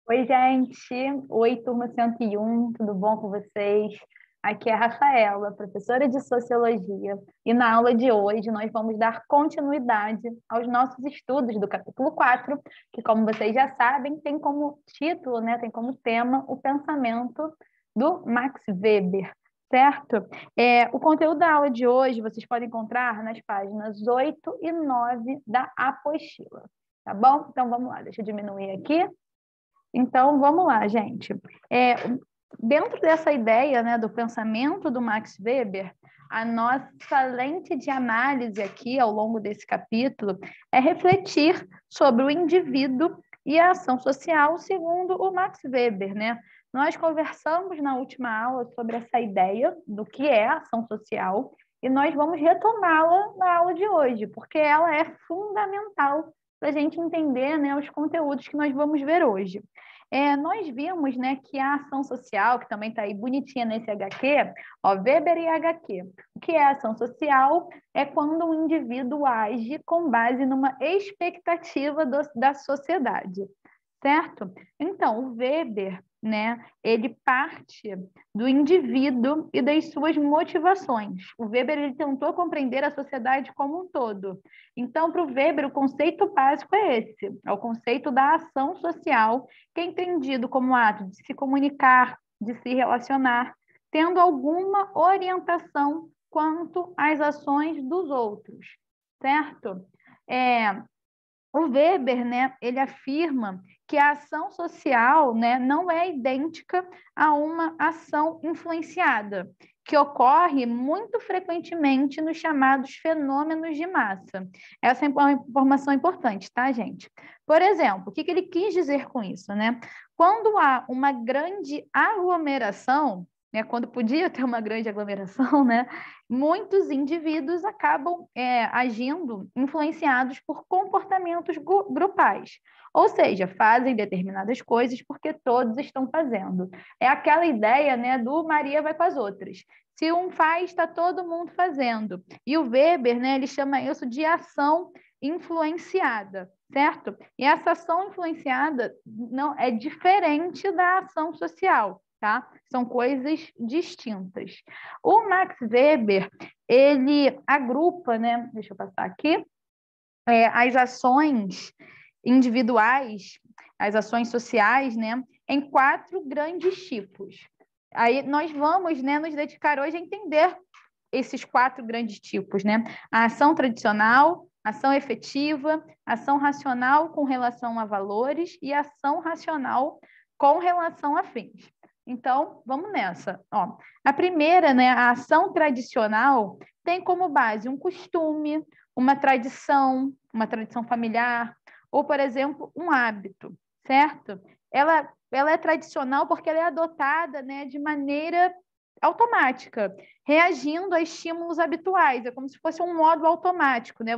Oi, gente. Oi, turma 101, tudo bom com vocês? Aqui é a Rafaela, professora de Sociologia, e na aula de hoje nós vamos dar continuidade aos nossos estudos do capítulo 4, que, como vocês já sabem, tem como título, né, tem como tema o pensamento do Max Weber, certo? O conteúdo da aula de hoje vocês podem encontrar nas páginas 8 e 9 da apostila, tá bom? Então vamos lá, deixa eu diminuir aqui. Então, vamos lá, gente. Dentro dessa ideia, né, do pensamento do Max Weber, a nossa lente de análise aqui, ao longo desse capítulo, é refletir sobre o indivíduo e a ação social segundo o Max Weber, né? Nós conversamos na última aula sobre essa ideia do que é a ação social e nós vamos retomá-la na aula de hoje, porque ela é fundamental para a gente entender, né, os conteúdos que nós vamos ver hoje. Nós vimos, né, que a ação social, que também está aí bonitinha nesse HQ, ó, Weber e HQ. O que é ação social? É quando um indivíduo age com base numa expectativa da sociedade, certo? Então, o Weber, né, ele parte do indivíduo e das suas motivações. O Weber ele tentou compreender a sociedade como um todo. Então, para o Weber, o conceito básico é esse, é o conceito da ação social, que é entendido como ato de se comunicar, de se relacionar, tendo alguma orientação quanto às ações dos outros, certo? O Weber, né, ele afirma que a ação social, né, não é idêntica a uma ação influenciada, que ocorre muito frequentemente nos chamados fenômenos de massa. Essa é uma informação importante, tá, gente? Por exemplo, o que ele quis dizer com isso, né? Quando há uma grande aglomeração, né, quando podia ter uma grande aglomeração, né, muitos indivíduos acabam agindo influenciados por comportamentos grupais, ou seja, fazem determinadas coisas porque todos estão fazendo. É aquela ideia, né, do Maria vai com as outras. Se um faz, está todo mundo fazendo. E o Weber, né, ele chama isso de ação influenciada, certo? E essa ação influenciada não é diferente da ação social, tá? São coisas distintas. O Max Weber, ele agrupa, né? Deixa eu passar aqui, as ações individuais, as ações sociais, né, em 4 grandes tipos. Aí nós vamos, né, nos dedicar hoje a entender esses 4 grandes tipos, né? A ação tradicional, ação efetiva, ação racional com relação a valores e ação racional com relação a fins. Então, vamos nessa. Ó, a primeira, né, a ação tradicional, tem como base um costume, uma tradição familiar, ou, por exemplo, um hábito, certo? Ela é tradicional porque ela é adotada, né, de maneira automática, reagindo a estímulos habituais. É como se fosse um modo automático, né?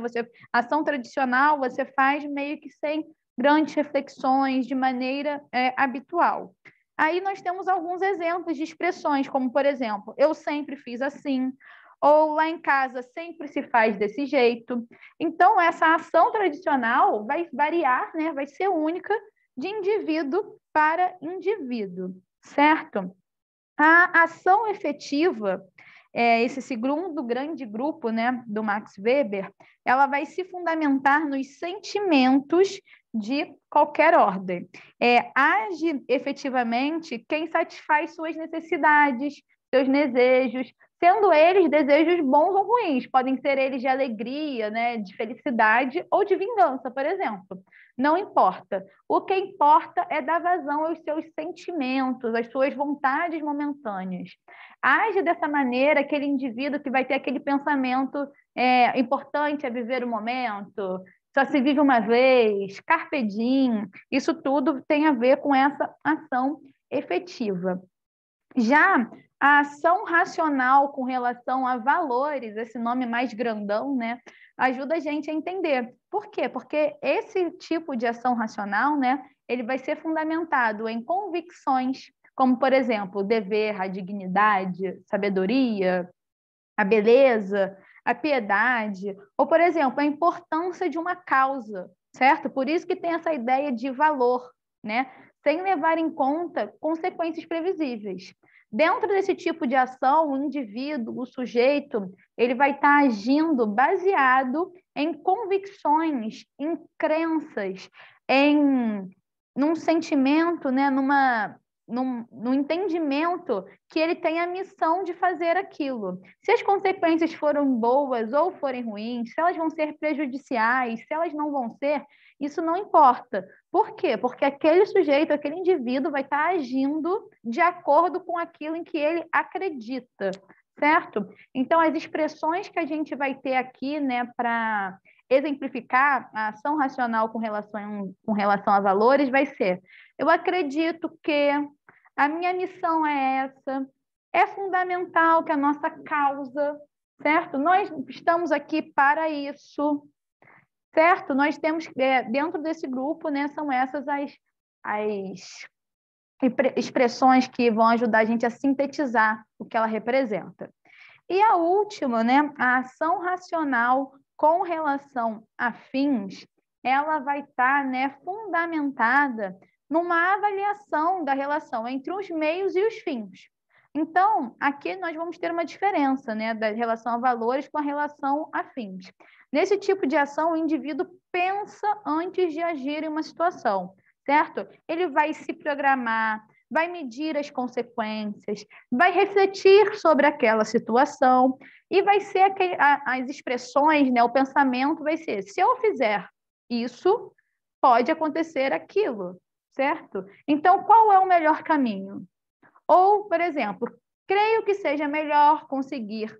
Ação tradicional, você faz meio que sem grandes reflexões, de maneira habitual. Aí nós temos alguns exemplos de expressões, como, por exemplo, eu sempre fiz assim, ou lá em casa sempre se faz desse jeito. Então, essa ação tradicional vai variar, né? Vai ser única de indivíduo para indivíduo, certo? A ação efetiva, esse segundo grande grupo, né, do Max Weber, ela vai se fundamentar nos sentimentos de qualquer ordem. Age efetivamente quem satisfaz suas necessidades, seus desejos, sendo eles desejos bons ou ruins, podem ser eles de alegria, né, de felicidade ou de vingança, por exemplo. Não importa. O que importa é dar vazão aos seus sentimentos, às suas vontades momentâneas. Age dessa maneira aquele indivíduo que vai ter aquele pensamento importante é viver o momento, só se vive uma vez, carpe diem. Isso tudo tem a ver com essa ação efetiva. Já a ação racional com relação a valores, esse nome mais grandão, né, ajuda a gente a entender. Por quê? Porque esse tipo de ação racional, né, ele vai ser fundamentado em convicções, como, por exemplo, o dever, a dignidade, sabedoria, a beleza, a piedade, ou, por exemplo, a importância de uma causa, certo? Por isso que tem essa ideia de valor, né? sem levar em conta consequências previsíveis. Dentro desse tipo de ação, o indivíduo, o sujeito, ele vai estar agindo baseado em convicções, em crenças, num sentimento, né, num entendimento que ele tem a missão de fazer aquilo. Se as consequências foram boas ou forem ruins, se elas vão ser prejudiciais, se elas não vão ser, isso não importa. Por quê? Porque aquele sujeito, aquele indivíduo vai estar agindo de acordo com aquilo em que ele acredita, certo? Então, as expressões que a gente vai ter aqui, né, para exemplificar a ação racional com relação a valores vai ser: eu acredito que a minha missão é essa, é fundamental que a nossa causa, certo? Nós estamos aqui para isso, certo? Nós temos, dentro desse grupo, né, são essas as expressões que vão ajudar a gente a sintetizar o que ela representa. E a última, né, a ação racional com relação a fins, ela vai estar, né, fundamentada numa avaliação da relação entre os meios e os fins. Então, aqui nós vamos ter uma diferença, né, da relação a valores com a relação a fins. Nesse tipo de ação, o indivíduo pensa antes de agir em uma situação, certo? Ele vai se programar, vai medir as consequências, vai refletir sobre aquela situação e vai ser as expressões, né, o pensamento vai ser: se eu fizer isso, pode acontecer aquilo, certo? Então, qual é o melhor caminho? Ou, por exemplo, creio que seja melhor conseguir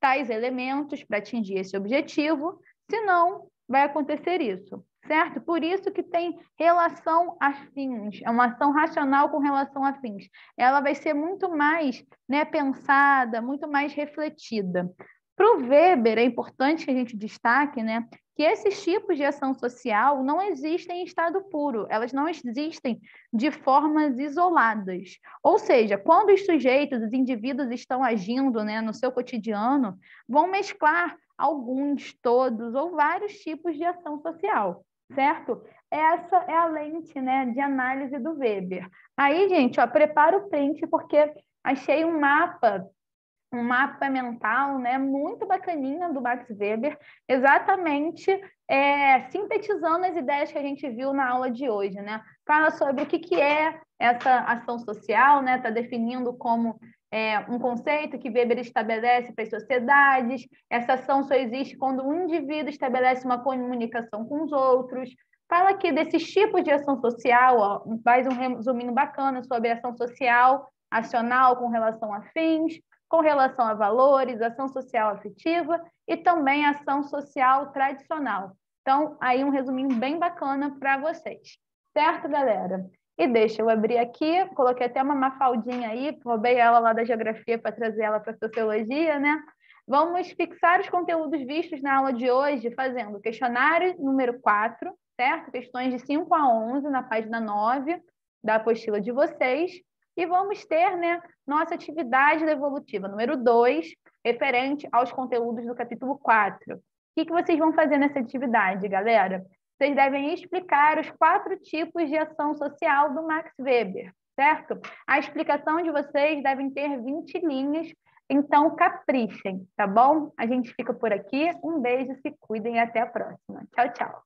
tais elementos para atingir esse objetivo, senão vai acontecer isso, certo? Por isso que tem relação a fins, é uma ação racional com relação a fins. Ela vai ser muito mais, né, pensada, muito mais refletida. Para o Weber, é importante que a gente destaque, né, que esses tipos de ação social não existem em estado puro, elas não existem de formas isoladas. Ou seja, quando os sujeitos, os indivíduos estão agindo, né, no seu cotidiano, vão mesclar alguns, todos ou vários tipos de ação social, certo? Essa é a lente, né, de análise do Weber. Aí, gente, ó, prepara o print, porque achei um mapa mental, né, muito bacaninha do Max Weber, exatamente sintetizando as ideias que a gente viu na aula de hoje, né? Fala sobre o que é essa ação social, né? Está definindo como um conceito que Weber estabelece para as sociedades. Essa ação só existe quando um indivíduo estabelece uma comunicação com os outros. Fala aqui desses tipos de ação social, ó, faz um resuminho bacana sobre a ação social, acional com relação a fins, com relação a valores, ação social afetiva e também ação social tradicional. Então, aí um resuminho bem bacana para vocês. Certo, galera? E deixa eu abrir aqui, coloquei até uma mafaldinha aí, roubei ela lá da geografia para trazer ela para a sociologia, né? Vamos fixar os conteúdos vistos na aula de hoje fazendo o questionário número 4, certo? Questões de 5 a 11 na página 9 da apostila de vocês. E vamos ter, né, nossa atividade evolutiva número 2, referente aos conteúdos do capítulo 4. O que vocês vão fazer nessa atividade, galera? Vocês devem explicar os 4 tipos de ação social do Max Weber, certo? A explicação de vocês devem ter 20 linhas, então caprichem, tá bom? A gente fica por aqui. Um beijo, se cuidem e até a próxima. Tchau, tchau.